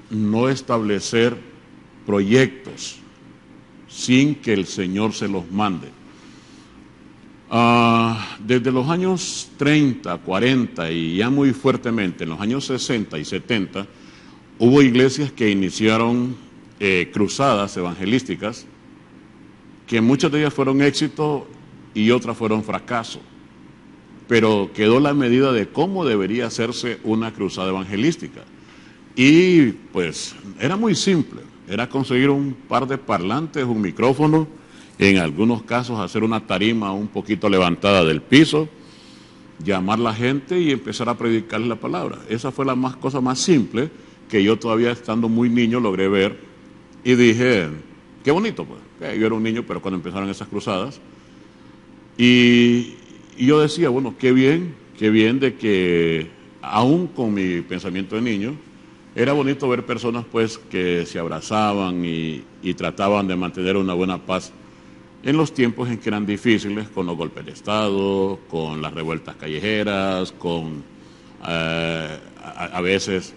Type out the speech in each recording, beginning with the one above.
no establecer proyectos sin que el Señor se los mande. Desde los años 30, 40 y ya muy fuertemente en los años 60 y 70, hubo iglesias que iniciaron cruzadas evangelísticas, que muchas de ellas fueron éxito y otras fueron fracaso. Pero quedó la medida de cómo debería hacerse una cruzada evangelística. Y pues era muy simple, era conseguir un par de parlantes, un micrófono, en algunos casos hacer una tarima un poquito levantada del piso, llamar a la gente y empezar a predicarles la palabra. Esa fue la cosa más simple que yo todavía estando muy niño logré ver y dije, qué bonito pues. Yo era un niño, pero cuando empezaron esas cruzadas, y yo decía, bueno, qué bien de que aún con mi pensamiento de niño, era bonito ver personas pues que se abrazaban y trataban de mantener una buena paz en los tiempos en que eran difíciles, con los golpes de Estado, con las revueltas callejeras, a veces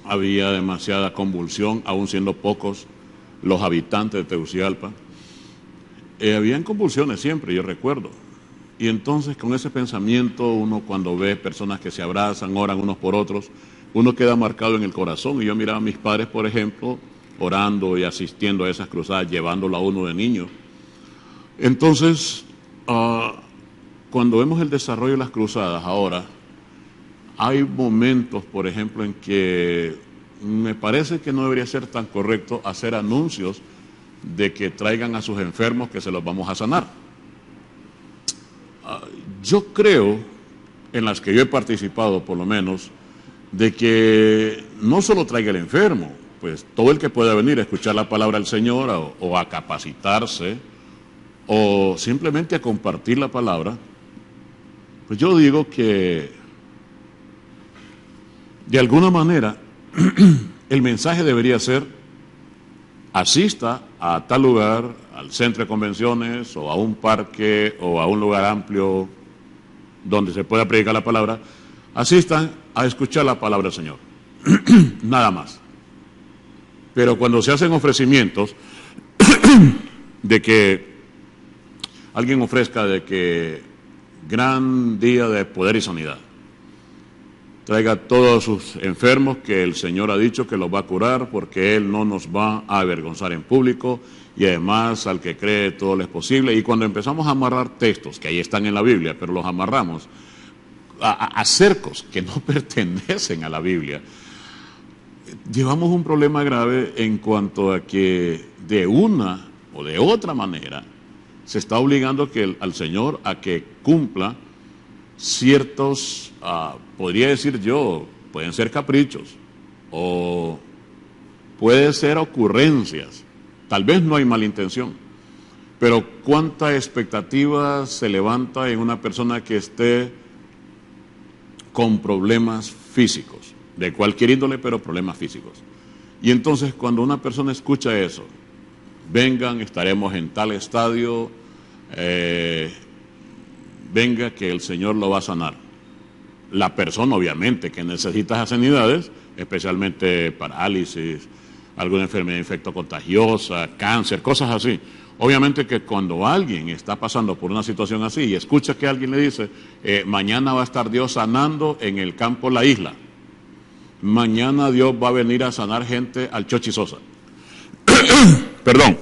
había demasiada convulsión, aún siendo pocos los habitantes de Tegucigalpa. Habían convulsiones siempre, yo recuerdo. Y entonces con ese pensamiento uno cuando ve personas que se abrazan, oran unos por otros, uno queda marcado en el corazón. Y yo miraba a mis padres, por ejemplo, orando y asistiendo a esas cruzadas, llevándolo a uno de niño. Entonces, cuando vemos el desarrollo de las cruzadas ahora, hay momentos, por ejemplo, en que me parece que no debería ser tan correcto hacer anuncios de que traigan a sus enfermos que se los vamos a sanar. Yo creo, en las que yo he participado por lo menos, de que no solo traiga el enfermo, pues todo el que pueda venir a escuchar la palabra del Señor o a capacitarse o simplemente a compartir la palabra, pues yo digo que de alguna manera el mensaje debería ser: asista a tal lugar, al centro de convenciones o a un parque o a un lugar amplio donde se pueda predicar la palabra, asistan a escuchar la palabra del Señor. Nada más. Pero cuando se hacen ofrecimientos de que alguien ofrezca de que gran día de poder y sanidad, traiga a todos sus enfermos que el Señor ha dicho que los va a curar porque Él no nos va a avergonzar en público y además al que cree todo le es posible. Y cuando empezamos a amarrar textos que ahí están en la Biblia, pero los amarramos a cercos que no pertenecen a la Biblia, llevamos un problema grave en cuanto a que de una o de otra manera se está obligando al Señor a que cumpla ciertos, podría decir yo, pueden ser caprichos o puede ser ocurrencias. Tal vez no hay mala intención, pero cuánta expectativa se levanta en una persona que esté con problemas físicos, de cualquier índole, pero problemas físicos. Y entonces cuando una persona escucha eso, vengan, estaremos en tal estadio, venga que el Señor lo va a sanar. La persona obviamente que necesita esas sanidades, especialmente parálisis, alguna enfermedad infectocontagiosa, cáncer, cosas así. Obviamente que cuando alguien está pasando por una situación así y escucha que alguien le dice, mañana va a estar Dios sanando en el campo La Isla, mañana Dios va a venir a sanar gente al Chochisosa. Perdón,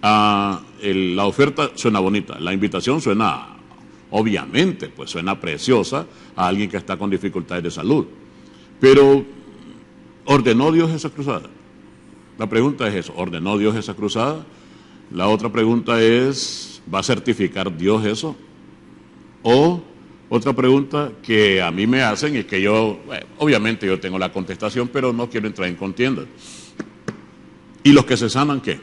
la oferta suena bonita, la invitación suena, obviamente, pues suena preciosa a alguien que está con dificultades de salud. Pero, ¿ordenó Dios esa cruzada? La pregunta es eso, ¿ordenó Dios esa cruzada? La otra pregunta es, ¿va a certificar Dios eso? O otra pregunta que a mí me hacen y que yo, obviamente yo tengo la contestación, pero no quiero entrar en contienda. ¿Y los que se sanan qué?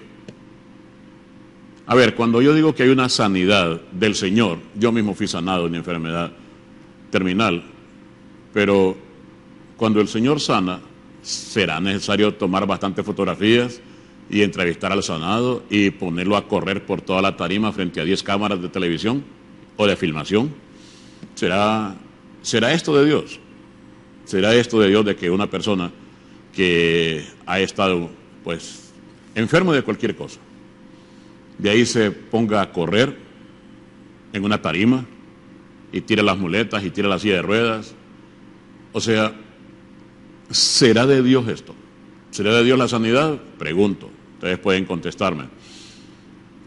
A ver, cuando yo digo que hay una sanidad del Señor, yo mismo fui sanado de una enfermedad terminal, pero cuando el Señor sana, será necesario tomar bastantes fotografías y entrevistar al sanado y ponerlo a correr por toda la tarima frente a 10 cámaras de televisión o de filmación. ¿Será esto de Dios? ¿Será esto de Dios de que una persona que ha estado, pues, enfermo de cualquier cosa. De ahí se ponga a correr en una tarima y tira las muletas y tira la silla de ruedas. O sea, ¿será de Dios esto? ¿Será de Dios la sanidad? Pregunto. Ustedes pueden contestarme.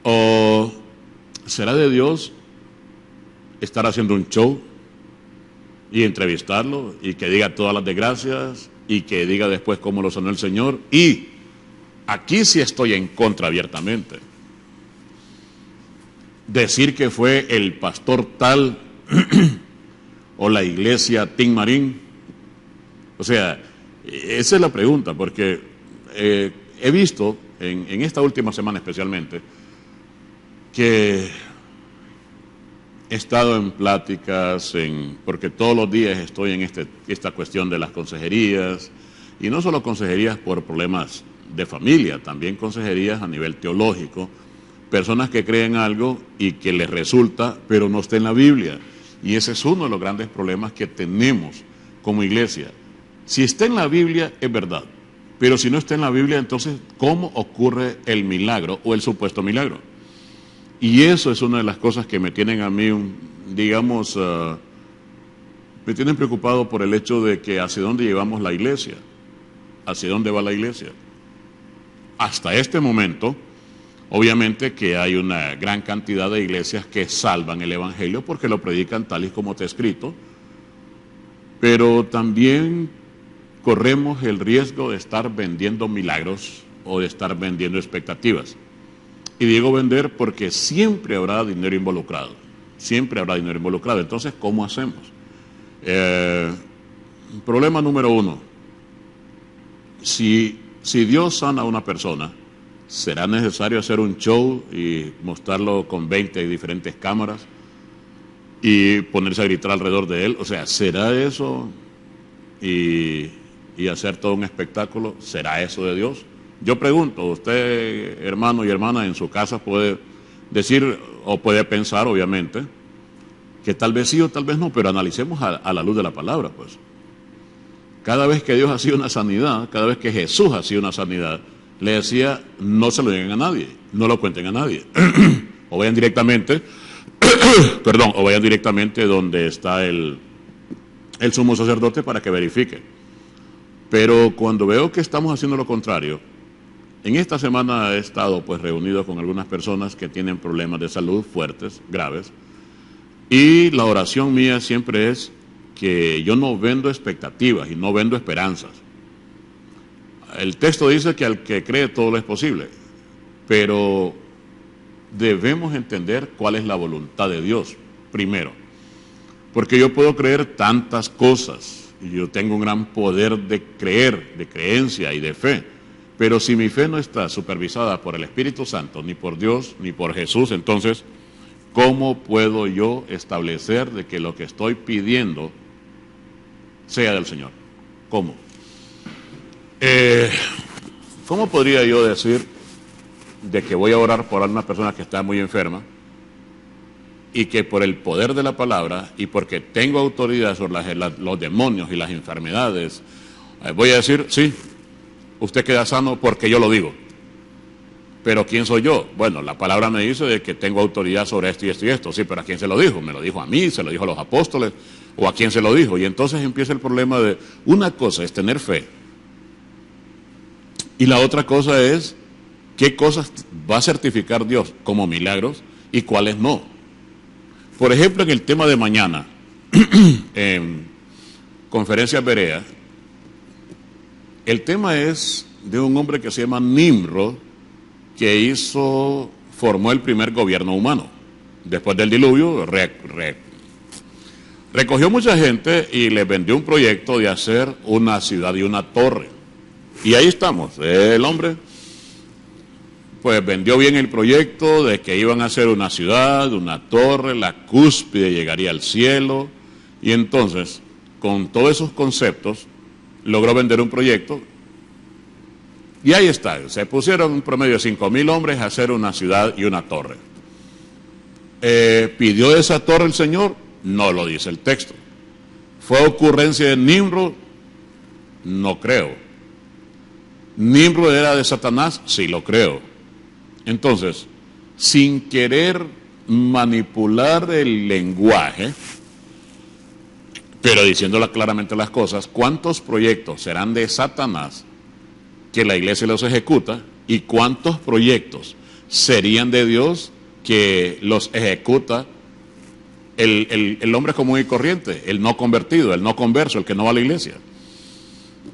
¿O será de Dios estar haciendo un show y entrevistarlo y que diga todas las desgracias y que diga después cómo lo sanó el Señor? Y aquí sí estoy en contra abiertamente. Decir que fue el pastor tal o la iglesia Tin Marín. O sea, esa es la pregunta, porque he visto en esta última semana especialmente que he estado en pláticas, porque todos los días estoy en esta cuestión de las consejerías, y no solo consejerías por problemas de familia, también consejerías a nivel teológico, personas que creen algo y que les resulta, pero no está en la Biblia. Y ese es uno de los grandes problemas que tenemos como iglesia. Si está en la Biblia, es verdad, pero si no está en la Biblia, entonces, ¿cómo ocurre el milagro o el supuesto milagro? Y eso es una de las cosas que me tienen a mí, digamos, me tienen preocupado por el hecho de que hacia dónde llevamos la iglesia, hacia dónde va la iglesia. Hasta este momento, obviamente que hay una gran cantidad de iglesias que salvan el evangelio porque lo predican tal y como está escrito, pero también corremos el riesgo de estar vendiendo milagros o de estar vendiendo expectativas. Y digo vender porque siempre habrá dinero involucrado, siempre habrá dinero involucrado. Entonces, ¿cómo hacemos? Problema número uno, si Dios sana a una persona, ¿será necesario hacer un show y mostrarlo con 20 diferentes cámaras y ponerse a gritar alrededor de él? O sea, ¿será eso y hacer todo un espectáculo? ¿Será eso de Dios? Yo pregunto, usted, hermano y hermana, en su casa puede decir o puede pensar, obviamente, que tal vez sí o tal vez no, pero analicemos a la luz de la palabra, pues. Cada vez que Dios hacía una sanidad, cada vez que Jesús hacía una sanidad, le decía, no se lo digan a nadie, no lo cuenten a nadie. O vayan directamente, o vayan directamente donde está el sumo sacerdote para que verifique. Pero cuando veo que estamos haciendo lo contrario, en esta semana he estado pues reunido con algunas personas que tienen problemas de salud fuertes, graves, y la oración mía siempre es que yo no vendo expectativas y no vendo esperanzas. El texto dice que al que cree todo lo es posible, pero debemos entender cuál es la voluntad de Dios primero, porque yo puedo creer tantas cosas y yo tengo un gran poder de creer, de creencia y de fe, pero si mi fe no está supervisada por el Espíritu Santo, ni por Dios, ni por Jesús, entonces, ¿cómo puedo yo establecer de que lo que estoy pidiendo sea del Señor? ¿Cómo? ¿Cómo podría yo decir de que voy a orar por una persona que está muy enferma y que por el poder de la palabra y porque tengo autoridad sobre los demonios y las enfermedades, voy a decir, sí, usted queda sano porque yo lo digo? ¿Pero quién soy yo? Bueno, la palabra me dice de que tengo autoridad sobre esto y esto y esto. Sí, pero ¿a quién se lo dijo? ¿Me lo dijo a mí? ¿Se lo dijo a los apóstoles? ¿O a quién se lo dijo? Y entonces empieza el problema de, una cosa es tener fe, y la otra cosa es, ¿qué cosas va a certificar Dios como milagros y cuáles no? Por ejemplo, en el tema de mañana, en Conferencia Berea, el tema es de un hombre que se llama Nimrod, que formó el primer gobierno humano. Después del diluvio, recogió mucha gente y le vendió un proyecto de hacer una ciudad y una torre. Y ahí estamos, el hombre pues vendió bien el proyecto de que iban a hacer una ciudad, una torre, la cúspide llegaría al cielo, y entonces, con todos esos conceptos, logró vender un proyecto. Y ahí está, se pusieron un promedio de 5,000 hombres a hacer una ciudad y una torre. ¿Pidió esa torre el Señor? No lo dice el texto. ¿Fue ocurrencia de Nimrod? No creo. ¿Nimrod era de Satanás? Sí, lo creo. Entonces, sin querer manipular el lenguaje, pero diciéndole claramente las cosas, ¿cuántos proyectos serán de Satanás que la iglesia los ejecuta y cuántos proyectos serían de Dios que los ejecuta el hombre común y corriente, el no convertido, el no converso, el que no va a la iglesia?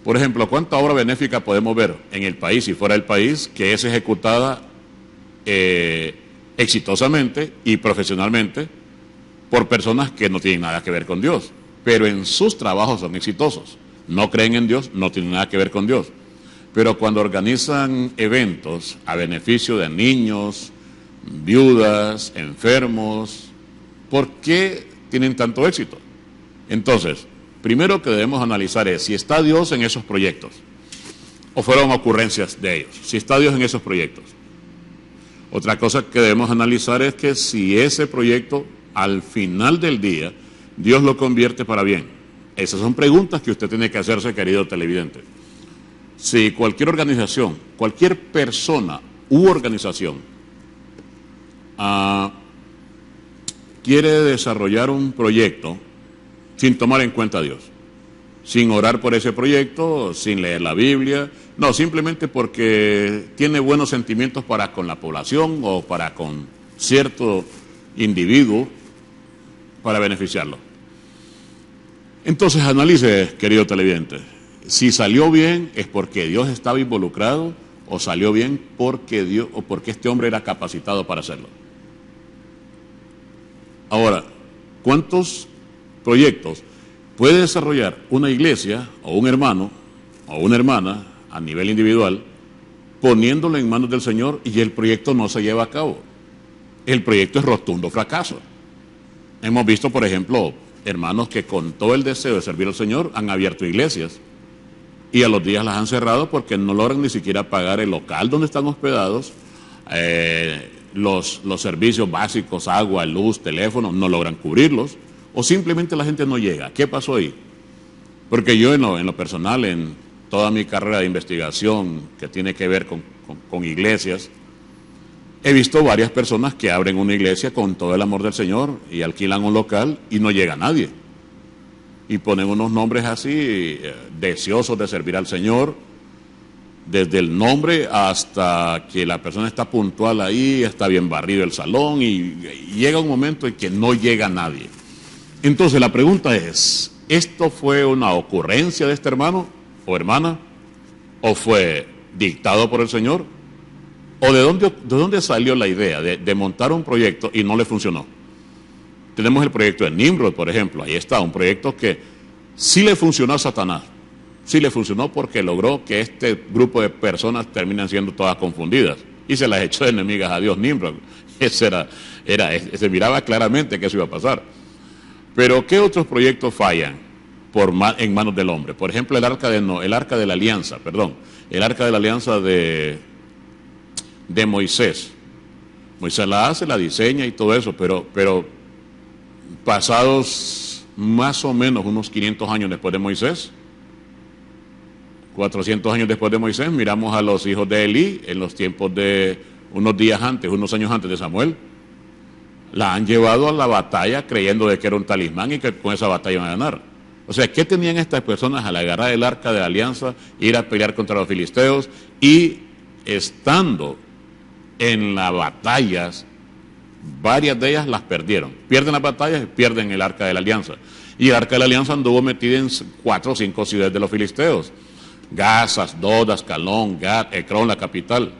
Por ejemplo, ¿cuánta obra benéfica podemos ver en el país y fuera del país que es ejecutada exitosamente y profesionalmente por personas que no tienen nada que ver con Dios, pero en sus trabajos son exitosos? No creen en Dios, no tienen nada que ver con Dios. Pero cuando organizan eventos a beneficio de niños, viudas, enfermos, ¿por qué tienen tanto éxito? Entonces, primero que debemos analizar es si está Dios en esos proyectos o fueron ocurrencias de ellos, si está Dios en esos proyectos. Otra cosa que debemos analizar es que si ese proyecto al final del día Dios lo convierte para bien. Esas son preguntas que usted tiene que hacerse, querido televidente. Si cualquier organización, cualquier persona u organización quiere desarrollar un proyecto sin tomar en cuenta a Dios, sin orar por ese proyecto, sin leer la Biblia, no, simplemente porque tiene buenos sentimientos para con la población o para con cierto individuo para beneficiarlo. Entonces analice, querido televidente, si salió bien es porque Dios estaba involucrado o salió bien porque Dios o porque este hombre era capacitado para hacerlo. Ahora, ¿cuántos proyectos puede desarrollar una iglesia o un hermano o una hermana a nivel individual poniéndolo en manos del Señor y el proyecto no se lleva a cabo? El proyecto es rotundo fracaso. Hemos visto, por ejemplo, hermanos que con todo el deseo de servir al Señor han abierto iglesias y a los días las han cerrado porque no logran ni siquiera pagar el local donde están hospedados, los servicios básicos, agua, luz, teléfono, no logran cubrirlos, o simplemente la gente no llega. ¿Qué pasó ahí? Porque yo en lo personal, en toda mi carrera de investigación que tiene que ver con iglesias, he visto varias personas que abren una iglesia con todo el amor del Señor y alquilan un local y no llega nadie. Y ponen unos nombres así, deseosos de servir al Señor, desde el nombre hasta que la persona está puntual ahí, está bien barrido el salón y llega un momento en que no llega nadie. Entonces la pregunta es, ¿esto fue una ocurrencia de este hermano o hermana? ¿O fue dictado por el Señor? ¿O de dónde salió la idea de montar un proyecto y no le funcionó? Tenemos el proyecto de Nimrod, por ejemplo. Ahí está, un proyecto que sí le funcionó a Satanás. Sí le funcionó porque logró que este grupo de personas terminan siendo todas confundidas. Y se las echó de enemigas a Dios, Nimrod. Se miraba claramente que eso iba a pasar. Pero ¿qué otros proyectos fallan en manos del hombre? Por ejemplo, el arca de la alianza de Moisés. Moisés la hace, la diseña y todo eso, pero pasados más o menos unos 500 años después de Moisés, 400 años después de Moisés, miramos a los hijos de Elí en los tiempos de unos años antes de Samuel. La han llevado a la batalla creyendo de que era un talismán y que con esa batalla iban a ganar. O sea, ¿qué tenían estas personas al agarrar el arca de la alianza, ir a pelear contra los filisteos y estando en las batallas, varias de ellas las perdieron? Pierden las batallas y pierden el arca de la alianza. Y el arca de la alianza anduvo metida en 4 o 5 ciudades de los filisteos: Gaza, Asdod, Ascalón, Gat, Ecrón, la capital.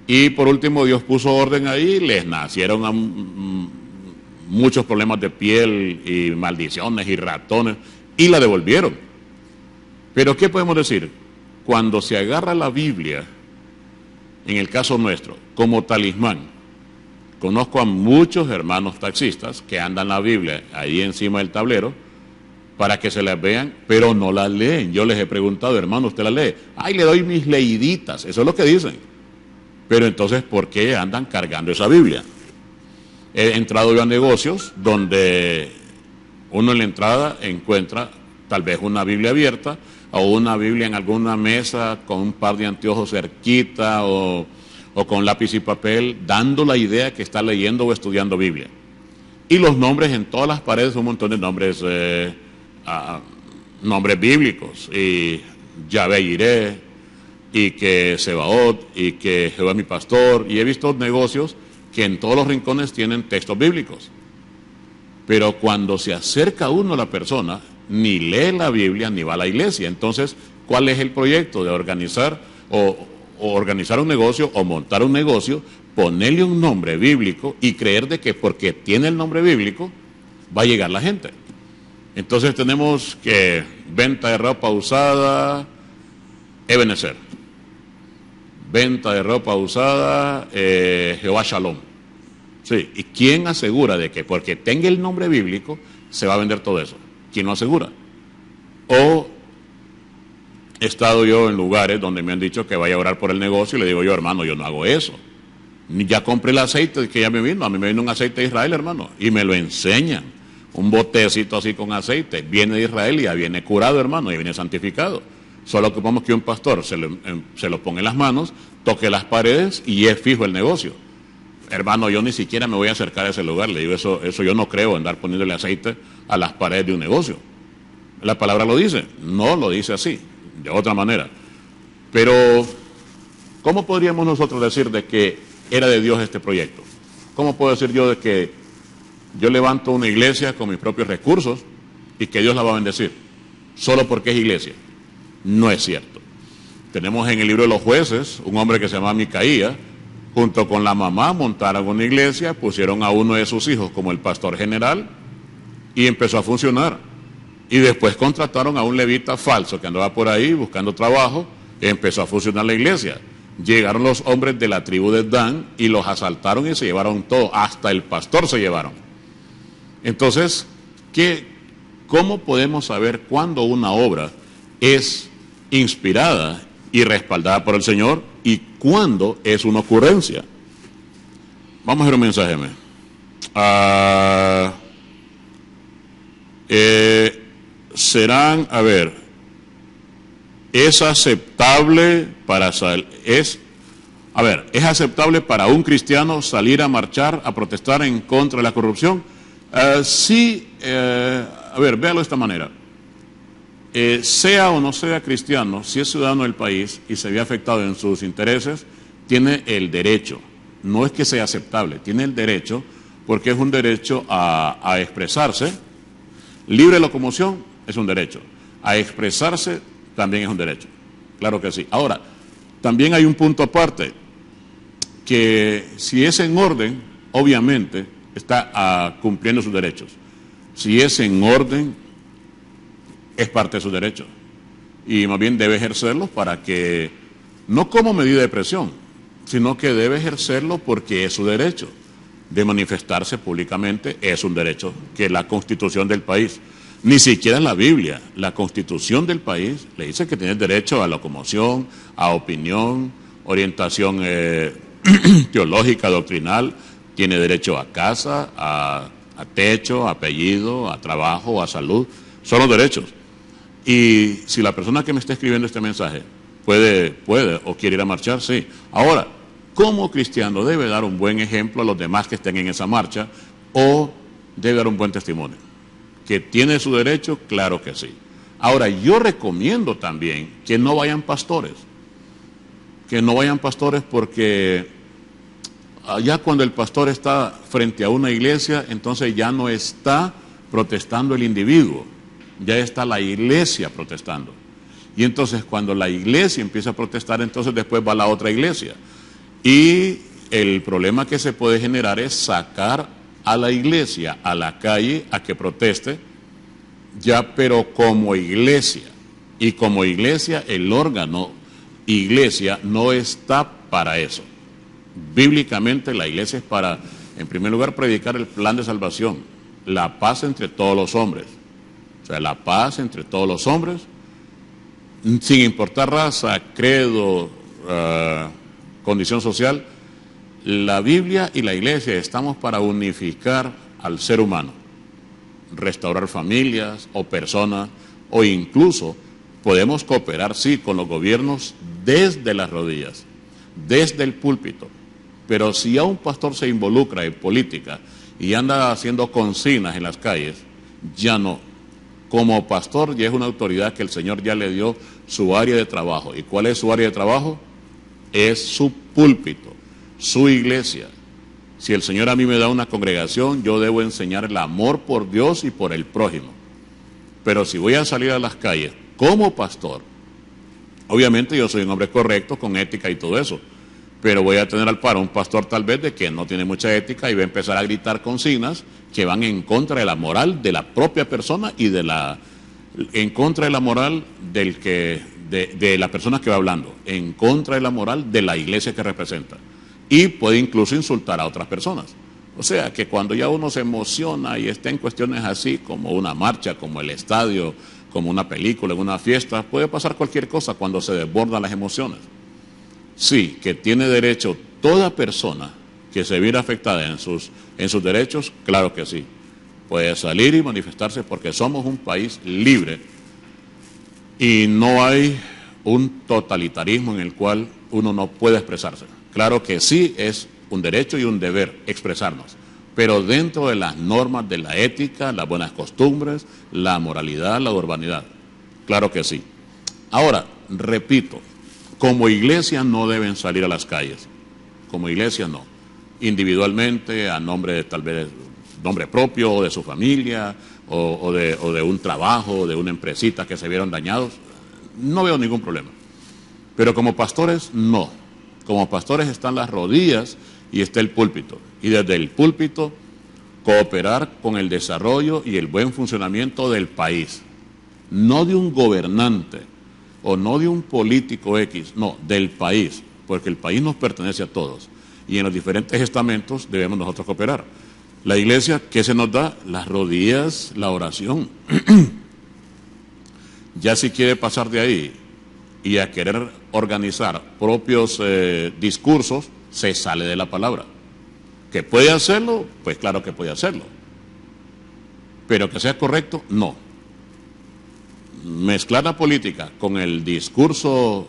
Y por último Dios puso orden ahí, les nacieron muchos problemas de piel y maldiciones y ratones y la devolvieron. Pero ¿qué podemos decir? Cuando se agarra la Biblia, en el caso nuestro, como talismán, conozco a muchos hermanos taxistas que andan la Biblia ahí encima del tablero para que se las vean, pero no la leen. Yo les he preguntado, hermano, ¿usted la lee? Ay, le doy mis leíditas, eso es lo que dicen. Pero entonces, ¿por qué andan cargando esa Biblia? He entrado yo a negocios donde uno en la entrada encuentra tal vez una Biblia abierta, o una Biblia en alguna mesa con un par de anteojos cerquita o con lápiz y papel, dando la idea que está leyendo o estudiando Biblia. Y los nombres en todas las paredes, un montón de nombres, nombres bíblicos, y Yahvé Jireh, y que Sebaot, y que Jehová es mi pastor, y he visto negocios que en todos los rincones tienen textos bíblicos. Pero cuando se acerca uno a la persona, ni lee la Biblia ni va a la iglesia. Entonces, ¿cuál es el proyecto de organizar o organizar un negocio o montar un negocio, ponerle un nombre bíblico y creer de que porque tiene el nombre bíblico va a llegar la gente? Entonces tenemos que venta de ropa usada, Ebenezer. Venta de ropa usada, Jehová Shalom. Sí, ¿y quién asegura de que porque tenga el nombre bíblico se va a vender todo eso? ¿Quién lo asegura? O he estado yo en lugares donde me han dicho que vaya a orar por el negocio y le digo yo, hermano, yo no hago eso. Ya compré el aceite que ya me vino, a mí me vino un aceite de Israel, hermano, y me lo enseñan. Un botecito así con aceite, viene de Israel y ya viene curado, hermano, y viene santificado. Solo ocupamos que un pastor se lo ponga en las manos, toque las paredes y es fijo el negocio. Hermano, yo ni siquiera me voy a acercar a ese lugar. Le digo, eso yo no creo, andar poniéndole aceite a las paredes de un negocio. La palabra lo dice, no lo dice así, de otra manera. Pero, ¿cómo podríamos nosotros decir de que era de Dios este proyecto? ¿Cómo puedo decir yo de que yo levanto una iglesia con mis propios recursos y que Dios la va a bendecir? Solo porque es iglesia. No es cierto. Tenemos en el libro de los jueces un hombre que se llama Micaías, junto con la mamá montaron una iglesia, pusieron a uno de sus hijos como el pastor general y empezó a funcionar. Y después contrataron a un levita falso que andaba por ahí buscando trabajo y empezó a funcionar la iglesia. Llegaron los hombres de la tribu de Dan y los asaltaron y se llevaron todo, hasta el pastor se llevaron. Entonces, ¿cómo podemos saber cuándo una obra es inspirada y respaldada por el Señor y cuándo es una ocurrencia? Vamos a ver un mensaje. Es aceptable ¿es aceptable para un cristiano salir a marchar, a protestar en contra de la corrupción? Sí, véalo de esta manera. Sea o no sea cristiano, si es ciudadano del país y se ve afectado en sus intereses, tiene el derecho, no es que sea aceptable, tiene el derecho, porque es un derecho a expresarse. Libre locomoción es un derecho, a expresarse también es un derecho, claro que sí. Ahora, también hay un punto aparte, que si es en orden, obviamente está cumpliendo sus derechos. Si es en orden, es parte de sus derechos. Y más bien debe ejercerlos para que, no como medida de presión, sino que debe ejercerlo porque es su derecho. De manifestarse públicamente es un derecho que la Constitución del país, ni siquiera en la Biblia, la Constitución del país le dice que tiene derecho a locomoción, a opinión, orientación teológica, doctrinal, tiene derecho a casa, a techo, a apellido, a trabajo, a salud, son los derechos. Y si la persona que me está escribiendo este mensaje puede o quiere ir a marchar, sí. Ahora, como cristiano debe dar un buen ejemplo a los demás que estén en esa marcha o debe dar un buen testimonio. ¿Que tiene su derecho? Claro que sí. Ahora, yo recomiendo también que no vayan pastores. Que no vayan pastores porque ya cuando el pastor está frente a una iglesia, entonces ya no está protestando el individuo, ya está la iglesia protestando. Y entonces cuando la iglesia empieza a protestar, entonces después va la otra iglesia. Y el problema que se puede generar es sacar a la iglesia a la calle a que proteste, ya pero como iglesia. Y como iglesia, el órgano iglesia no está para eso. Bíblicamente la iglesia es para, en primer lugar, predicar el plan de salvación, la paz entre todos los hombres. O sea, la paz entre todos los hombres, sin importar raza, credo, condición social. La Biblia y la iglesia estamos para unificar al ser humano, restaurar familias o personas, o incluso Podemos cooperar, sí, con los gobiernos desde las rodillas, desde el púlpito. Pero si ya un pastor se involucra en política y anda haciendo consignas en las calles, ya no. Como pastor ya es una autoridad que el Señor ya le dio su área de trabajo. ¿Y cuál es su área de trabajo? Es su púlpito, su iglesia. Si el Señor a mí me da una congregación, yo debo enseñar el amor por Dios y por el prójimo. Pero si voy a salir a las calles como pastor, obviamente yo soy un hombre correcto, con ética y todo eso, pero voy a tener al paro un pastor tal vez de que no tiene mucha ética y va a empezar a gritar consignas que van en contra de la moral de la propia persona y en contra de la moral de la persona que va hablando, en contra de la moral de la iglesia que representa. Y puede incluso insultar a otras personas. O sea, que cuando ya uno se emociona y está en cuestiones así, como una marcha, como el estadio, como una película, en una fiesta, puede pasar cualquier cosa cuando se desbordan las emociones. Sí, que tiene derecho toda persona que se viera afectada en sus derechos, claro que sí. Puede salir y manifestarse porque somos un país libre y no hay un totalitarismo en el cual uno no puede expresarse. Claro que sí, es un derecho y un deber expresarnos, pero dentro de las normas de la ética, las buenas costumbres, la moralidad, la urbanidad. Claro que sí. Ahora, repito, como iglesia no deben salir a las calles. Como iglesia no. Individualmente, a nombre de tal vez nombre propio, o de su familia, o de un trabajo, de una empresita que se vieron dañados, no veo ningún problema. Pero como pastores, no. Como pastores están las rodillas y está el púlpito. Y desde el púlpito, cooperar con el desarrollo y el buen funcionamiento del país. No de un gobernante o no de un político X, no, del país, porque el país nos pertenece a todos. Y en los diferentes estamentos debemos nosotros cooperar. La iglesia, ¿qué se nos da? Las rodillas, la oración. Ya si quiere pasar de ahí y a querer organizar propios discursos, se sale de la palabra. ¿Que puede hacerlo? Pues claro que puede hacerlo. Pero que sea correcto, no. Mezclar la política con el discurso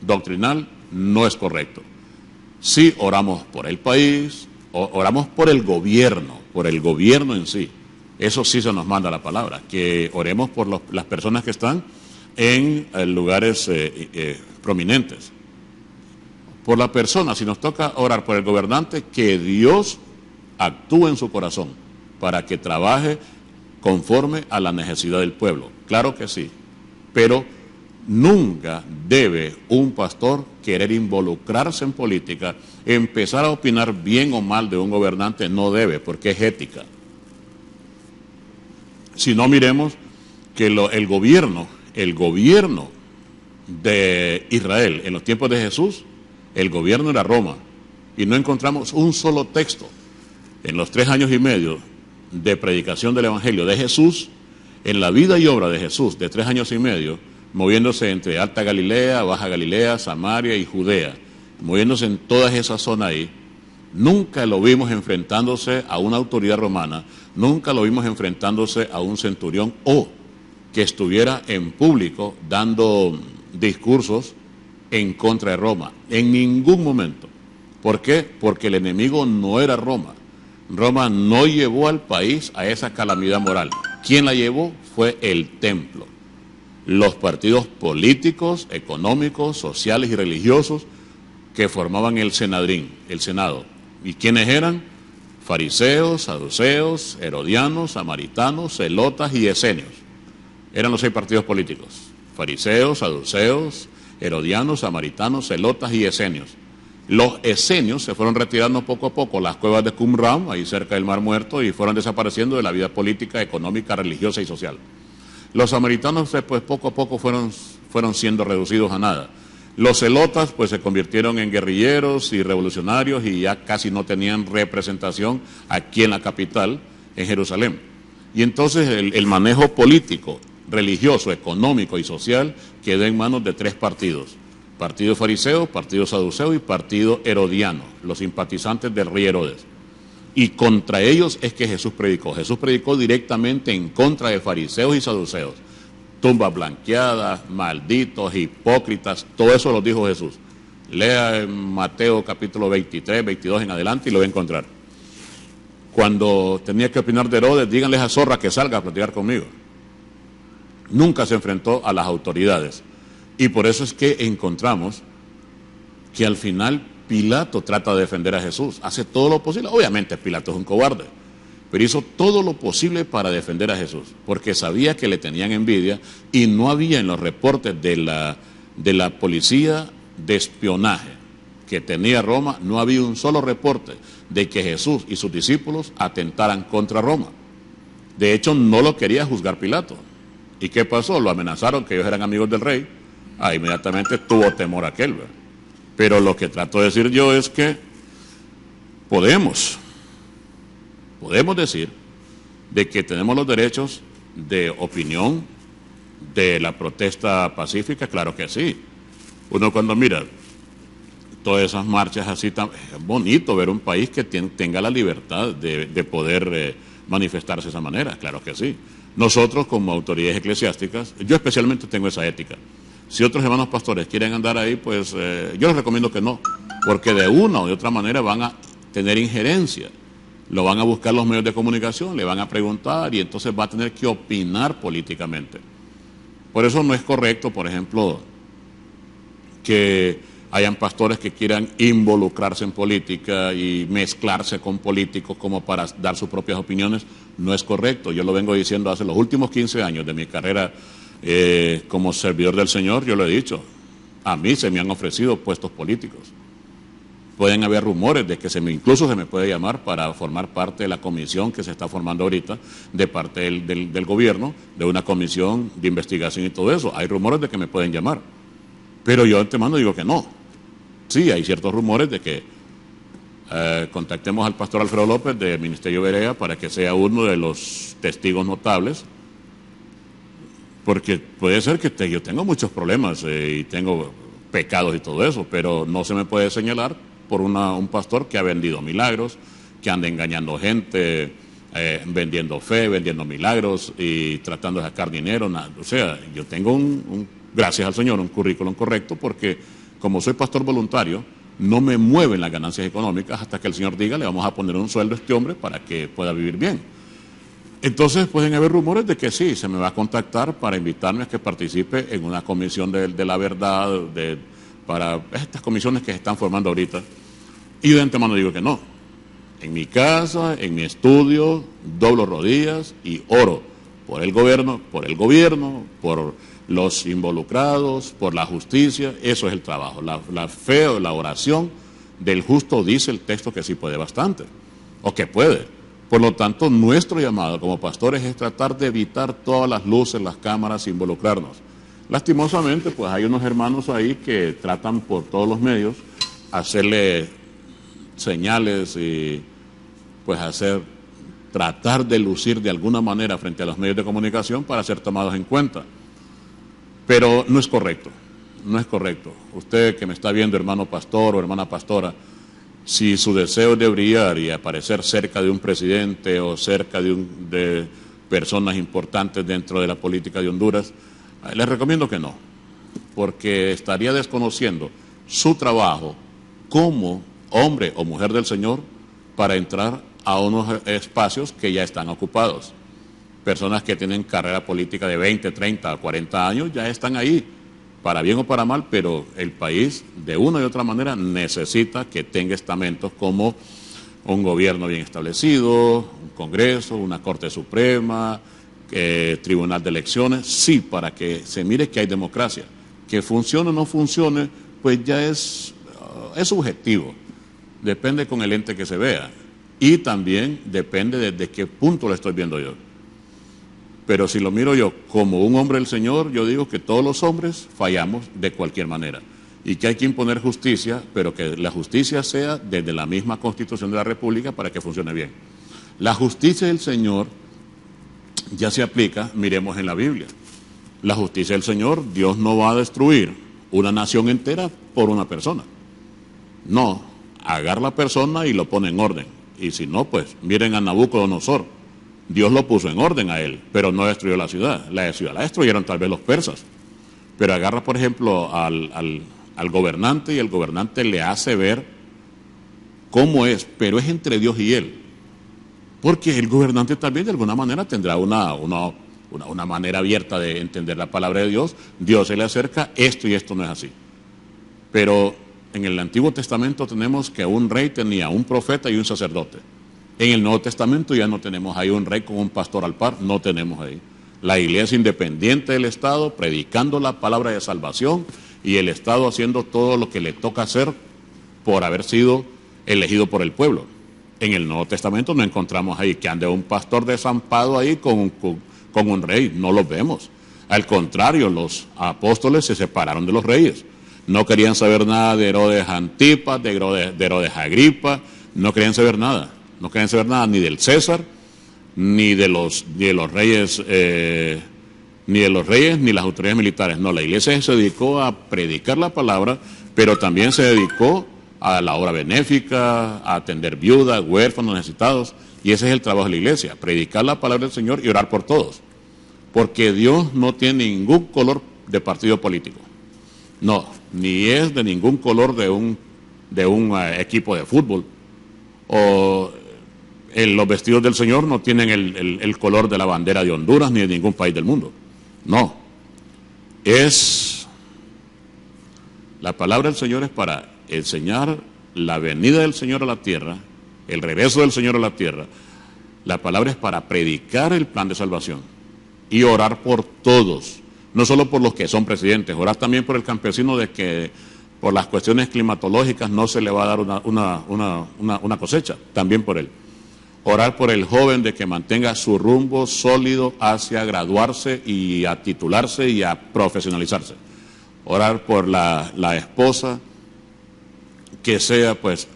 doctrinal no es correcto. Sí oramos por el país, oramos por el gobierno en sí. Eso sí se nos manda la palabra, que oremos por las personas que están en lugares prominentes. Por la persona, si nos toca orar por el gobernante, que Dios actúe en su corazón para que trabaje conforme a la necesidad del pueblo. Claro que sí, pero nunca debe un pastor querer involucrarse en política, empezar a opinar bien o mal de un gobernante, no debe, porque es ética. Si no, miremos que el gobierno de Israel en los tiempos de Jesús, el gobierno era Roma, y no encontramos un solo texto en los 3 años y medio de predicación del Evangelio de Jesús, en la vida y obra de Jesús de 3 años y medio, moviéndose entre Alta Galilea, Baja Galilea, Samaria y Judea, moviéndose en toda esa zona ahí. Nunca lo vimos enfrentándose a una autoridad romana, nunca lo vimos enfrentándose a un centurión o que estuviera en público dando discursos en contra de Roma, en ningún momento. ¿Por qué? Porque el enemigo no era Roma. Roma no llevó al país a esa calamidad moral. ¿Quién la llevó? Fue el templo. Los partidos políticos, económicos, sociales y religiosos que formaban el Senadrín, el Senado. ¿Y quiénes eran? Fariseos, saduceos, herodianos, samaritanos, celotas y esenios. Eran los 6 partidos políticos. Fariseos, saduceos, herodianos, samaritanos, celotas y esenios. Los esenios se fueron retirando poco a poco las cuevas de Qumran, ahí cerca del Mar Muerto, y fueron desapareciendo de la vida política, económica, religiosa y social. Los samaritanos, pues poco a poco fueron siendo reducidos a nada. Los celotas, pues se convirtieron en guerrilleros y revolucionarios y ya casi no tenían representación aquí en la capital, en Jerusalén. Y entonces el manejo político, religioso, económico y social quedó en manos de 3 partidos. Partido fariseo, partido saduceo y partido herodiano, los simpatizantes del rey Herodes. Y contra ellos es que Jesús predicó. Jesús predicó directamente en contra de fariseos y saduceos. tumbas blanqueadas, malditos, hipócritas, todo eso lo dijo Jesús. Lea en Mateo capítulo 23, 22 en adelante y lo va a encontrar. Cuando tenía que opinar de Herodes, díganle a esa zorra que salga a platicar conmigo. Nunca se enfrentó a las autoridades. Y por eso es que encontramos que al final Pilato trata de defender a Jesús. Hace todo lo posible. Obviamente Pilato es un cobarde, pero hizo todo lo posible para defender a Jesús, porque sabía que le tenían envidia y no había en los reportes de la policía de espionaje que tenía Roma, no había un solo reporte de que Jesús y sus discípulos atentaran contra Roma. De hecho, no lo quería juzgar Pilato. ¿Y qué pasó? Lo amenazaron que ellos eran amigos del rey. Inmediatamente tuvo temor aquel, ¿verdad? Pero lo que trato de decir yo es que podemos decir de que tenemos los derechos de opinión, de la protesta pacífica, claro que sí. Uno cuando mira todas esas marchas así, es bonito ver un país que tenga la libertad de poder manifestarse de esa manera, claro que sí. Nosotros como autoridades eclesiásticas, yo especialmente tengo esa ética. Si otros hermanos pastores quieren andar ahí, pues yo les recomiendo que no, porque de una o de otra manera van a tener injerencia. Lo van a buscar los medios de comunicación, le van a preguntar y entonces va a tener que opinar políticamente. Por eso no es correcto, por ejemplo, que hayan pastores que quieran involucrarse en política y mezclarse con políticos como para dar sus propias opiniones. No es correcto. Yo lo vengo diciendo hace los últimos 15 años de mi carrera como servidor del Señor, yo lo he dicho. A mí se me han ofrecido puestos políticos. Pueden haber rumores de que incluso se me puede llamar para formar parte de la comisión que se está formando ahorita de parte del gobierno, de una comisión de investigación y todo eso. Hay rumores de que me pueden llamar, pero yo de antemano digo que no. Sí, hay ciertos rumores de que contactemos al pastor Alfredo López del Ministerio Berea para que sea uno de los testigos notables, porque puede ser que yo tengo muchos problemas y tengo pecados y todo eso, pero no se me puede señalar por un pastor que ha vendido milagros, que anda engañando gente, vendiendo fe, vendiendo milagros y tratando de sacar dinero. O sea, yo tengo gracias al Señor, un currículum correcto, porque como soy pastor voluntario, no me mueven las ganancias económicas hasta que el Señor diga, le vamos a poner un sueldo a este hombre para que pueda vivir bien. Entonces pueden haber rumores de que sí, se me va a contactar para invitarme a que participe en una comisión de la verdad, para estas comisiones que se están formando ahorita. Y de antemano digo que no. En mi casa, en mi estudio, doblo rodillas y oro por el gobierno, por los involucrados, por la justicia. Eso es el trabajo. La fe o la oración del justo, dice el texto, que sí puede bastante, o que puede. Por lo tanto, nuestro llamado como pastores es tratar de evitar todas las luces, las cámaras, involucrarnos. Lastimosamente, pues hay unos hermanos ahí que tratan por todos los medios hacerle señales y pues tratar de lucir de alguna manera frente a los medios de comunicación para ser tomados en cuenta. Pero no es correcto, no es correcto. Usted que me está viendo, hermano pastor o hermana pastora, si su deseo es de brillar y aparecer cerca de un presidente o cerca de personas importantes dentro de la política de Honduras, les recomiendo que no, porque estaría desconociendo su trabajo como hombre o mujer del Señor para entrar a unos espacios que ya están ocupados. Personas que tienen carrera política de 20, 30, 40 años ya están ahí, para bien o para mal, pero el país de una y otra manera necesita que tenga estamentos como un gobierno bien establecido, un Congreso, una Corte Suprema, Tribunal de Elecciones, sí, para que se mire que hay democracia. Que funcione o no funcione, pues ya es subjetivo, depende con el ente que se vea y también depende desde qué punto lo estoy viendo yo. Pero si lo miro yo como un hombre del Señor, yo digo que todos los hombres fallamos de cualquier manera y que hay que imponer justicia, pero que la justicia sea desde la misma Constitución de la República para que funcione bien. La justicia del Señor ya se aplica, miremos en la Biblia. La justicia del Señor, Dios no va a destruir una nación entera por una persona. No, agarra la persona y lo pone en orden. Y si no, pues miren a Nabucodonosor. Dios lo puso en orden a él, pero no destruyó la ciudad. La ciudad la destruyeron tal vez los persas. Pero agarra, por ejemplo, al gobernante, y el gobernante le hace ver cómo es, pero es entre Dios y él. Porque el gobernante también de alguna manera tendrá una manera abierta de entender la palabra de Dios. Dios se le acerca, esto y esto no es así. Pero en el Antiguo Testamento tenemos que un rey tenía un profeta y un sacerdote. En el Nuevo Testamento ya no tenemos ahí un rey con un pastor al par, no tenemos ahí. La iglesia independiente del Estado, predicando la palabra de salvación, y el Estado haciendo todo lo que le toca hacer por haber sido elegido por el pueblo. En el Nuevo Testamento no encontramos ahí que ande un pastor desampado ahí con un rey, no lo vemos. Al contrario, los apóstoles se separaron de los reyes. No querían saber nada de Herodes Antipas, de Herodes Agripa, no querían saber nada. No querían saber nada ni del César, ni de los reyes, ni las autoridades militares. No, la iglesia se dedicó a predicar la palabra, pero también se dedicó a la obra benéfica, a atender viudas, huérfanos, necesitados. Y ese es el trabajo de la iglesia, predicar la palabra del Señor y orar por todos. Porque Dios no tiene ningún color de partido político. No, ni es de ningún color de un equipo de fútbol. O los vestidos del Señor no tienen el color de la bandera de Honduras ni de ningún país del mundo. No. La palabra del Señor es para enseñar la venida del Señor a la tierra, el regreso del Señor a la tierra. La palabra es para predicar el plan de salvación y orar por todos, no solo por los que son presidentes, orar también por el campesino de que por las cuestiones climatológicas no se le va a dar una cosecha, también por él. Orar por el joven de que mantenga su rumbo sólido hacia graduarse y a titularse y a profesionalizarse. Orar por la esposa, que sea pues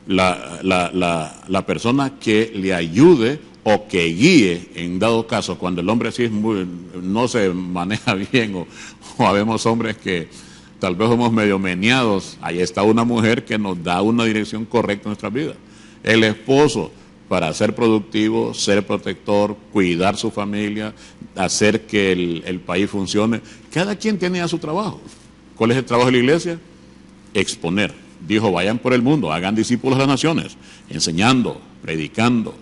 la persona que le ayude o que guíe, en dado caso, cuando el hombre sí no se maneja bien, o habemos hombres que tal vez somos medio meneados, ahí está una mujer que nos da una dirección correcta en nuestra vida. El esposo, para ser productivo, ser protector, cuidar su familia, hacer que el país funcione. Cada quien tiene ya su trabajo. ¿Cuál es el trabajo de la iglesia? Exponer. Dijo, vayan por el mundo, hagan discípulos de las naciones, enseñando, predicando.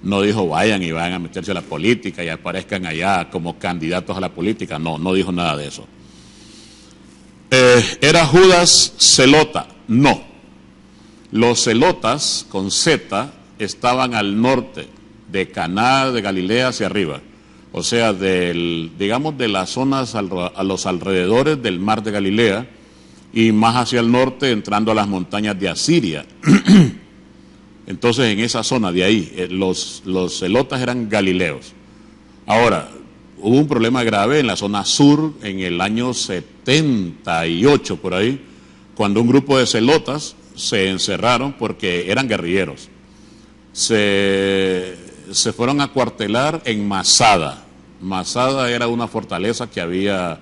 No dijo, vayan y vayan a meterse a la política y aparezcan allá como candidatos a la política. No, no dijo nada de eso. ¿Era Judas zelota? No. Los zelotas, con Z, estaban al norte, de Caná de Galilea hacia arriba. O sea, digamos de las zonas a los alrededores del mar de Galilea, y más hacia el norte entrando a las montañas de Asiria. Entonces en esa zona de ahí, los zelotas eran galileos. Ahora, hubo un problema grave en la zona sur en el año 78 por ahí, cuando un grupo de zelotas se encerraron porque eran guerrilleros. Se fueron a cuartelar en Masada. Masada era una fortaleza que había,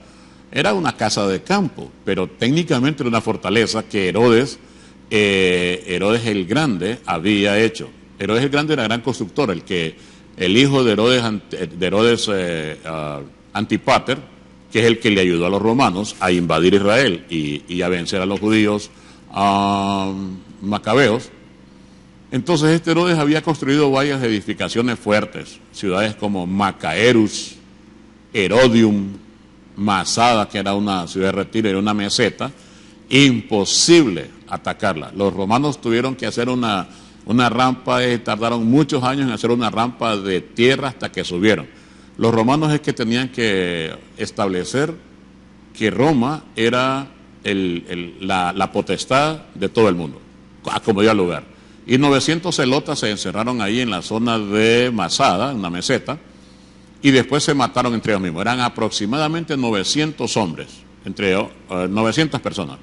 era una casa de campo, pero técnicamente era una fortaleza que Herodes el Grande había hecho. Herodes el Grande era gran constructor, el hijo de Herodes Antipater, que es el que le ayudó a los romanos a invadir Israel y a vencer a los judíos macabeos. Entonces este Herodes había construido varias edificaciones fuertes, ciudades como Macaerus, Herodium, Masada, que era una ciudad de retiro, era una meseta, imposible atacarla. Los romanos tuvieron que hacer una rampa, tardaron muchos años en hacer una rampa de tierra hasta que subieron. Los romanos es que tenían que establecer que Roma era la potestad de todo el mundo, como dio lugar. Y 900 celotas se encerraron ahí en la zona de Masada, una meseta, y después se mataron entre ellos mismos. Eran aproximadamente 900 hombres, 900 personas.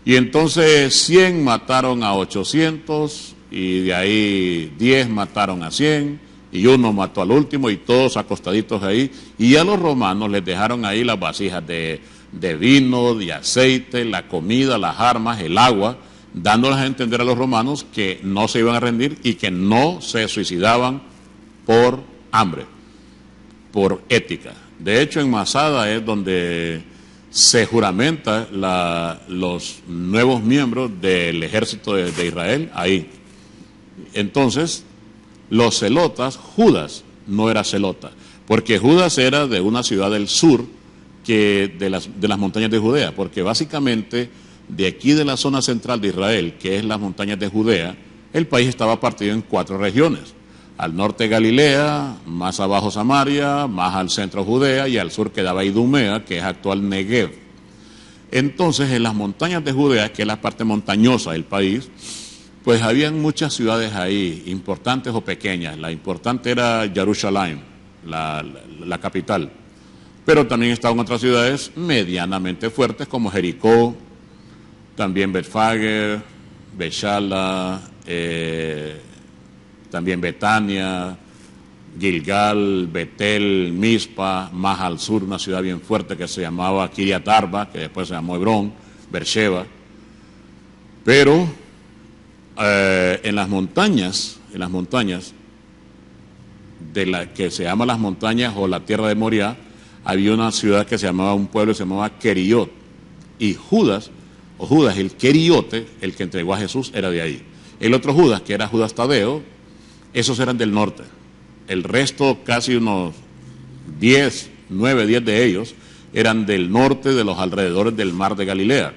Y entonces 100 mataron a 800, y de ahí 10 mataron a 100, y uno mató al último, y todos acostaditos ahí. Y a los romanos les dejaron ahí las vasijas de vino, de aceite, la comida, las armas, el agua, dándoles a entender a los romanos que no se iban a rendir y que no se suicidaban por hambre, por ética. De hecho, en Masada es donde se juramenta los nuevos miembros del ejército de Israel, ahí. Entonces, los celotas, Judas no era celota, porque Judas era de una ciudad del sur que de las montañas de Judea, porque básicamente de aquí de la zona central de Israel, que es las montañas de Judea, el país estaba partido en 4 regiones. Al norte Galilea, más abajo Samaria, más al centro Judea y al sur quedaba Idumea, que es actual Negev. Entonces, en las montañas de Judea, que es la parte montañosa del país, pues habían muchas ciudades ahí, importantes o pequeñas. La importante era Jerusalén, la capital. Pero también estaban otras ciudades medianamente fuertes como Jericó, también Betfage, Beshala, también Betania, Gilgal, Betel, Mizpa, más al sur una ciudad bien fuerte que se llamaba Kiriat Arba, que después se llamó Hebrón, Beersheba. Pero en las montañas de la que se llama las montañas o la tierra de Moriah, había una ciudad que se llamaba, un pueblo que se llamaba Keriot, y Judas, el Keriote, el que entregó a Jesús, era de ahí. El otro Judas, que era Judas Tadeo, esos eran del norte. El resto, casi unos 9, 10 de ellos, eran del norte, de los alrededores del mar de Galilea.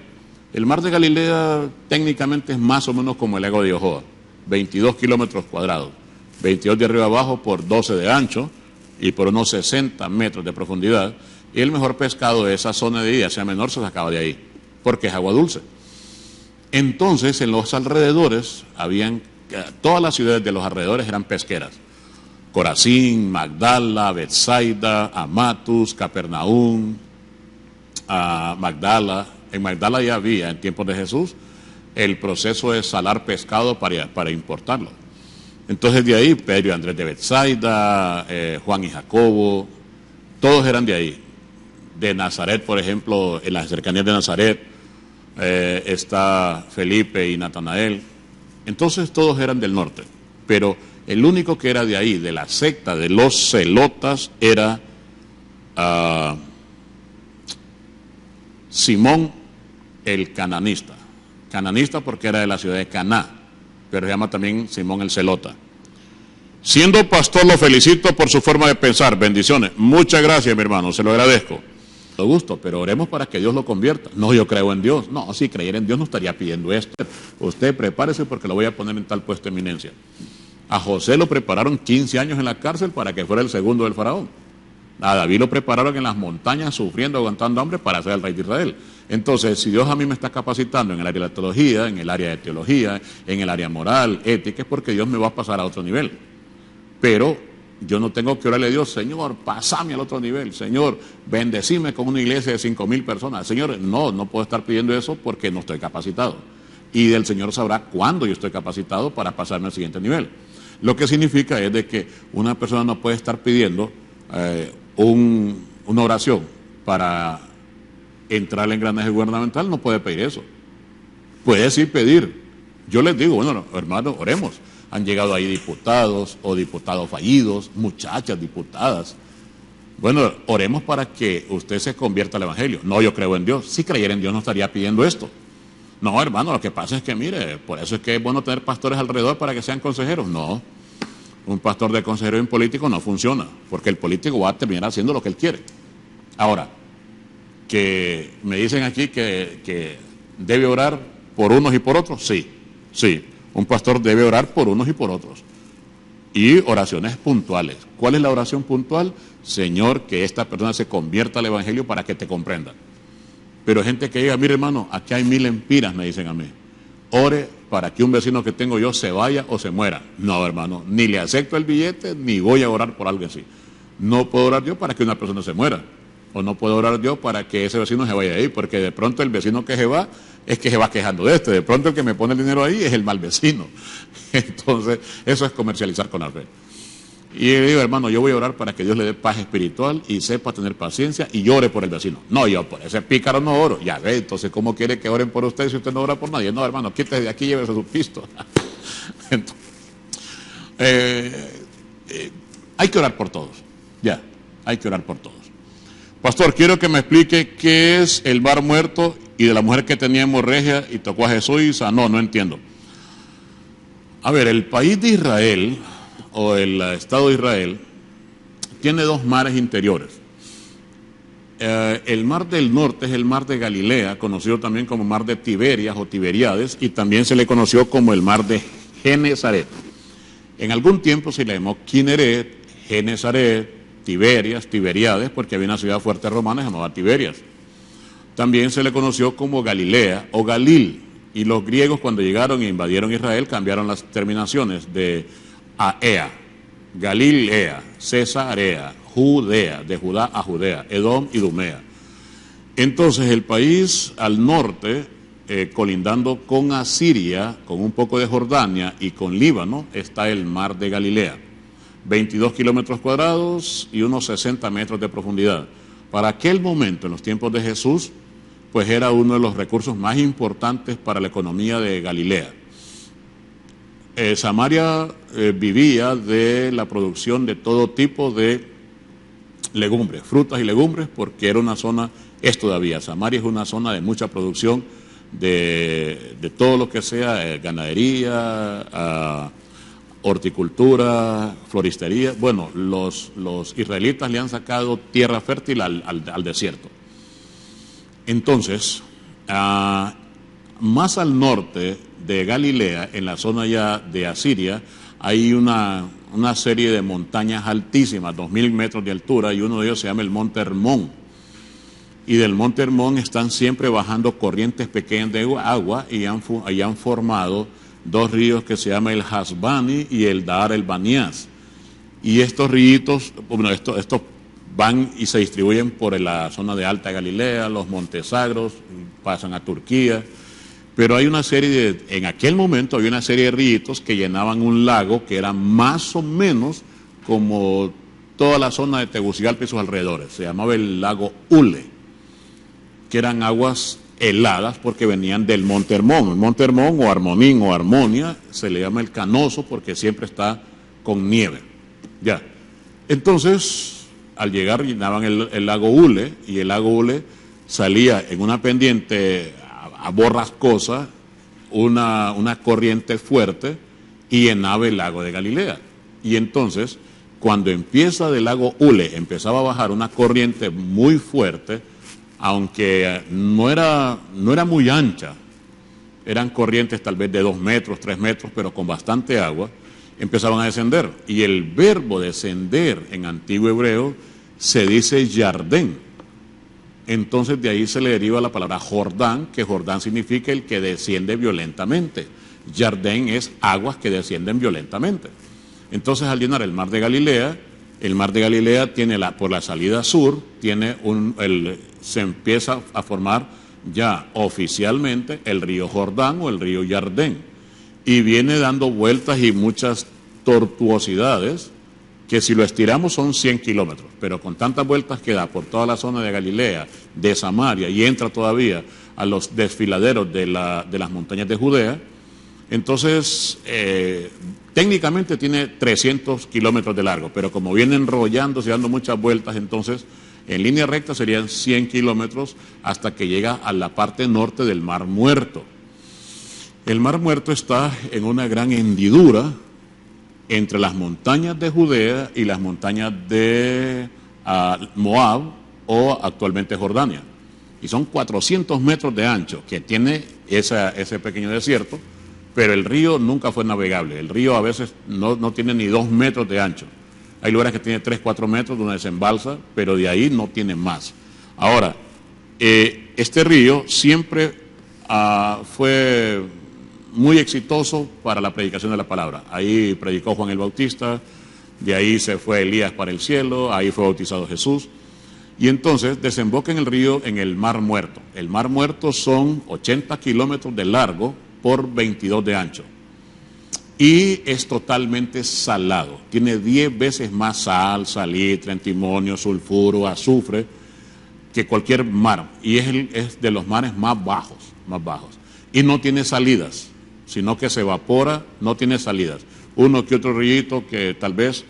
El mar de Galilea técnicamente es más o menos como el lago de Ojoa, 22 kilómetros cuadrados, 22 de arriba abajo por 12 de ancho y por unos 60 metros de profundidad. Y el mejor pescado de esa zona de Asia Menor se sacaba de ahí, porque es agua dulce. Entonces, en los alrededores, todas las ciudades de los alrededores eran pesqueras. Corazín, Magdala, Betsaida, Amatus, Capernaum, Magdala. En Magdala ya había, en tiempos de Jesús, el proceso de salar pescado para importarlo. Entonces de ahí, Pedro y Andrés de Betsaida, Juan y Jacobo, todos eran de ahí. De Nazaret, por ejemplo, en las cercanías de Nazaret, está Felipe y Natanael. Entonces todos eran del norte, pero el único que era de ahí, de la secta de los celotas, era Simón el cananista. Cananista porque era de la ciudad de Caná, pero se llama también Simón el celota. Siendo pastor, lo felicito por su forma de pensar. Bendiciones. Muchas gracias, mi hermano, se lo agradezco. Lo gusto, pero oremos para que Dios lo convierta. No, yo creo en Dios. No, si creyera en Dios no estaría pidiendo esto. Usted prepárese porque lo voy a poner en tal puesto de eminencia. A José lo prepararon 15 años en la cárcel para que fuera el segundo del faraón. A David lo prepararon en las montañas sufriendo, aguantando hambre para ser el rey de Israel. Entonces, si Dios a mí me está capacitando en el área de la teología, en el área de teología, en el área moral, ética, es porque Dios me va a pasar a otro nivel. Pero yo no tengo que orarle a Dios, Señor, pásame al otro nivel, Señor, bendecime con una iglesia de 5,000 personas. Señor, no puedo estar pidiendo eso porque no estoy capacitado. Y el Señor sabrá cuándo yo estoy capacitado para pasarme al siguiente nivel. Lo que significa es de que una persona no puede estar pidiendo una oración para entrar en engranaje gubernamental, no puede pedir eso. Puede sí pedir. Yo les digo, bueno, hermanos, oremos. Han llegado ahí diputados o diputados fallidos, muchachas diputadas. Bueno, oremos para que usted se convierta al Evangelio. No, yo creo en Dios. Si creyera en Dios no estaría pidiendo esto. No, hermano, lo que pasa es que, mire, por eso es que es bueno tener pastores alrededor para que sean consejeros. No, un pastor de consejero en político no funciona, porque el político va a terminar haciendo lo que él quiere. Ahora, que me dicen aquí que debe orar por unos y por otros, sí. Un pastor debe orar por unos y por otros. Y oraciones puntuales. ¿Cuál es la oración puntual? Señor, que esta persona se convierta al Evangelio para que te comprenda. Pero hay gente que diga, mire hermano, aquí hay 1000 empiras, me dicen a mí. Ore para que un vecino que tengo yo se vaya o se muera. No, hermano, ni le acepto el billete, ni voy a orar por algo así. No puedo orar yo para que una persona se muera. O no puedo orar yo para que ese vecino se vaya de ahí, porque de pronto el vecino que se va es que se va quejando de este. De pronto el que me pone el dinero ahí es el mal vecino. Entonces, eso es comercializar con la fe. Y le digo, hermano, yo voy a orar para que Dios le dé paz espiritual y sepa tener paciencia y llore por el vecino. No, yo por ese pícaro no oro. Ya ve, entonces, ¿cómo quiere que oren por usted si usted no ora por nadie? No, hermano, quítese de aquí y llévese su pisto. Entonces, hay que orar por todos. Ya, hay que orar por todos. Pastor, quiero que me explique qué es el mar muerto y de la mujer que tenía hemorragia y tocó a Jesús y sanó. No entiendo. A ver, el país de Israel, o el Estado de Israel, tiene dos mares interiores. El mar del norte es el mar de Galilea, conocido también como mar de Tiberias o Tiberiades, y también se le conoció como el mar de Genesaret. En algún tiempo se le llamó Kineret, Genesaret, Tiberias, Tiberiades, porque había una ciudad fuerte romana llamada Tiberias. También se le conoció como Galilea o Galil, y los griegos cuando llegaron e invadieron Israel cambiaron las terminaciones de Aea, Galilea, Cesarea, Judea, de Judá a Judea, Edom y Dumea. Entonces el país al norte, colindando con Asiria, con un poco de Jordania y con Líbano, está el mar de Galilea. 22 kilómetros cuadrados y unos 60 metros de profundidad. Para aquel momento, en los tiempos de Jesús, pues era uno de los recursos más importantes para la economía de Galilea. Samaria vivía de la producción de todo tipo de legumbres, frutas y legumbres, porque era una zona, es todavía, Samaria es una zona de mucha producción de todo lo que sea ganadería, horticultura, floristería. Bueno, los israelitas le han sacado tierra fértil al desierto. Entonces, más al norte de Galilea, en la zona ya de Asiria, hay una serie de montañas altísimas, 2000 metros de altura, y uno de ellos se llama el Monte Hermón. Y del Monte Hermón están siempre bajando corrientes pequeñas de agua y han formado dos ríos que se llaman el Hasbani y el Dar el Banias. Y estos ríos, bueno, estos van y se distribuyen por la zona de Alta Galilea, los Montes Sagros, pasan a Turquía. Pero hay una serie en aquel momento había una serie de ríos que llenaban un lago que era más o menos como toda la zona de Tegucigalpa y sus alrededores. Se llamaba el lago Ule, que eran aguas heladas porque venían del Monte Hermón. El Monte Hermón o Armonín o Armonia se le llama el Canoso porque siempre está con nieve. Ya. Entonces, al llegar llenaban el lago Ule, y el lago Ule salía en una pendiente a borrascosa, una corriente fuerte, y llenaba el lago de Galilea. Y entonces, cuando empieza del lago Ule, empezaba a bajar una corriente muy fuerte, aunque no era muy ancha, eran corrientes tal vez de 2 metros, 3 metros, pero con bastante agua, empezaban a descender. Y el verbo descender en antiguo hebreo se dice yardén. Entonces de ahí se le deriva la palabra Jordán, que Jordán significa el que desciende violentamente. Yardén es aguas que descienden violentamente. Entonces al llenar el mar de Galilea tiene por la salida sur, se empieza a formar ya oficialmente el río Jordán o el río Yardén. Y viene dando vueltas y muchas tortuosidades, que si lo estiramos son 100 kilómetros, pero con tantas vueltas que da por toda la zona de Galilea, de Samaria, y entra todavía a los desfiladeros de las montañas de Judea, entonces técnicamente tiene 300 kilómetros de largo, pero como viene enrollándose y dando muchas vueltas, entonces en línea recta serían 100 kilómetros hasta que llega a la parte norte del Mar Muerto. El Mar Muerto está en una gran hendidura entre las montañas de Judea y las montañas de Moab, o actualmente Jordania. Y son 400 metros de ancho que tiene ese pequeño desierto, pero el río nunca fue navegable. El río a veces no tiene ni 2 metros de ancho. Hay lugares que tiene 3, 4 metros donde desembalsa, pero de ahí no tiene más. Ahora, este río siempre fue muy exitoso para la predicación de la palabra. Ahí predicó Juan el Bautista, de ahí se fue Elías para el cielo, ahí fue bautizado Jesús. Y entonces desemboca en el río, en el Mar Muerto. El Mar Muerto son 80 kilómetros de largo por 22 de ancho. Y es totalmente salado. Tiene 10 veces más sal, salitre, antimonio, sulfuro, azufre que cualquier mar. Y es de los mares más bajos. Y no tiene salidas, sino que se evapora, no tiene salidas. Uno que otro río que tal vez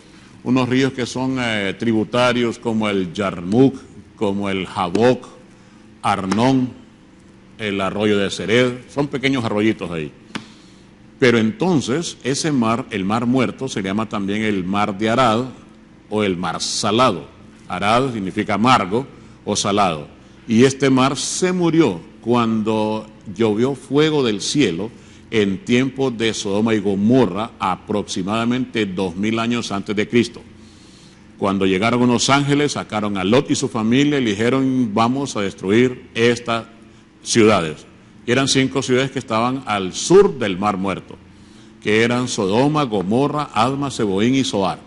unos ríos que son tributarios como el Yarmuk, como el Jabok, Arnón, el arroyo de Sered, son pequeños arroyitos ahí. Pero entonces ese mar, el mar muerto, se llama también el mar de Arad o el mar salado. Arad significa amargo o salado. Y este mar se murió cuando llovió fuego del cielo en tiempos de Sodoma y Gomorra, aproximadamente 2000 años antes de Cristo. Cuando llegaron unos ángeles, sacaron a Lot y su familia y le dijeron, vamos a destruir estas ciudades. Y eran 5 ciudades que estaban al sur del Mar Muerto, que eran Sodoma, Gomorra, Adma, Seboín y Zoar.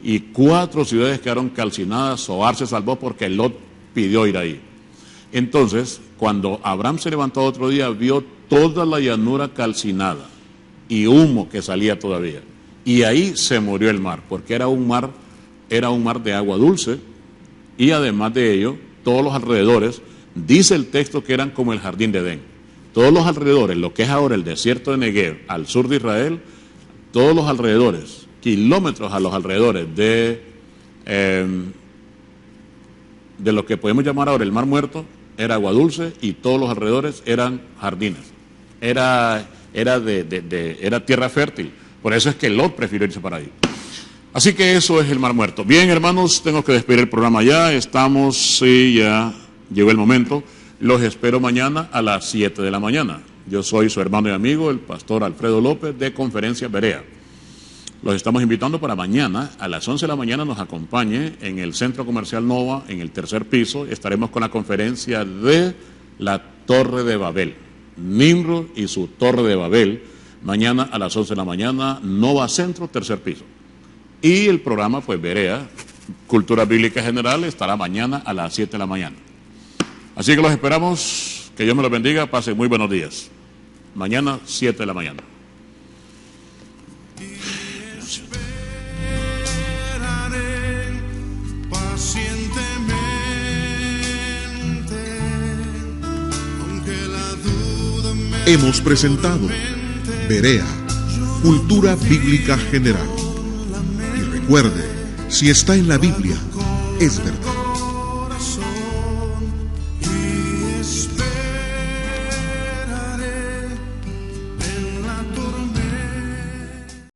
Y 4 ciudades quedaron calcinadas. Zoar se salvó porque Lot pidió ir ahí. Entonces, cuando Abraham se levantó otro día, vio toda la llanura calcinada y humo que salía todavía. Y ahí se murió el mar, porque era un mar de agua dulce, y además de ello, todos los alrededores, dice el texto que eran como el jardín de Edén. Todos los alrededores, lo que es ahora el desierto de Negev, al sur de Israel, todos los alrededores, kilómetros a los alrededores de lo que podemos llamar ahora el Mar Muerto, era agua dulce, y todos los alrededores eran jardines. Era tierra fértil. Por eso es que Lot prefirió irse para ahí. Así que eso es el Mar Muerto. Bien, hermanos, tengo que despedir el programa ya. Ya llegó el momento. Los espero mañana a las 7 de la mañana. Yo soy su hermano y amigo, el pastor Alfredo López, de Conferencia Berea. Los estamos invitando para mañana a las 11 de la mañana nos acompañe en el Centro Comercial Nova, en el 3er piso. Estaremos con la conferencia de la Torre de Babel, Nimrod y su Torre de Babel, mañana a las 11 de la mañana, Nova Centro, 3er piso. Y el programa, pues Berea, Cultura Bíblica General, estará mañana a las 7 de la mañana. Así que los esperamos, que Dios me los bendiga, pasen muy buenos días. Mañana, 7 de la mañana. Hemos presentado Berea, Cultura Bíblica General. Y recuerde, si está en la Biblia, es verdad.